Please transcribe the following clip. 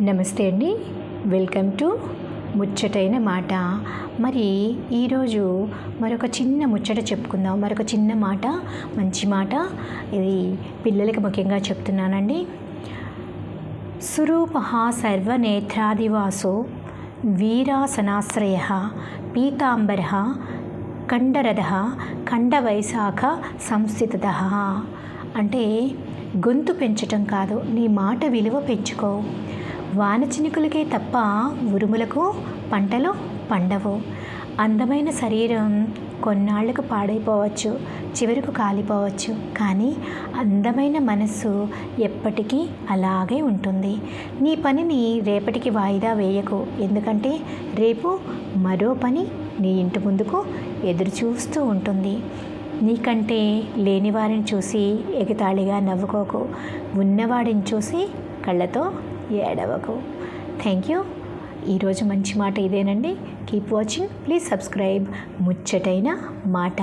నమస్తే అండి. Welcome to ముచ్చటైన మాట. మరి ఈరోజు మరొక చిన్న ముచ్చట చెప్పుకుందాం. మరొక చిన్న మాట, మంచి మాట. ఇది పిల్లలకి ముఖ్యంగా చెప్తున్నానండి. సురూప సర్వనేత్రాదివాసో వీరాసనాశ్రయ పీతాంబర కండరథ ఖండవైశాఖ సంస్థిత. అంటే గొంతు పెంచటం కాదు, నీ మాట విలువ పెంచుకో. వానచినుకులకే తప్ప ఉరుములకు పంటలు పండవు. అందమైన శరీరం కొన్నాళ్లకు పాడైపోవచ్చు, చివరకు కాలిపోవచ్చు, కానీ అందమైన మనస్సు ఎప్పటికీ అలాగే ఉంటుంది. నీ పనిని రేపటికి వాయిదా వేయకు, ఎందుకంటే రేపు మరో పని నీ ఇంటి ముందుకు ఎదురు చూస్తూ ఉంటుంది. నీకంటే లేనివారిని చూసి ఎగతాళిగా నవ్వుకోకు, ఉన్నవాడిని చూసి కళ్ళతో ఏడవకు. Thank you. ఈరోజు మంచి మాట ఇదేనండి. Keep watching. ప్లీజ్ సబ్స్క్రైబ్ ముచ్చటైన మాట.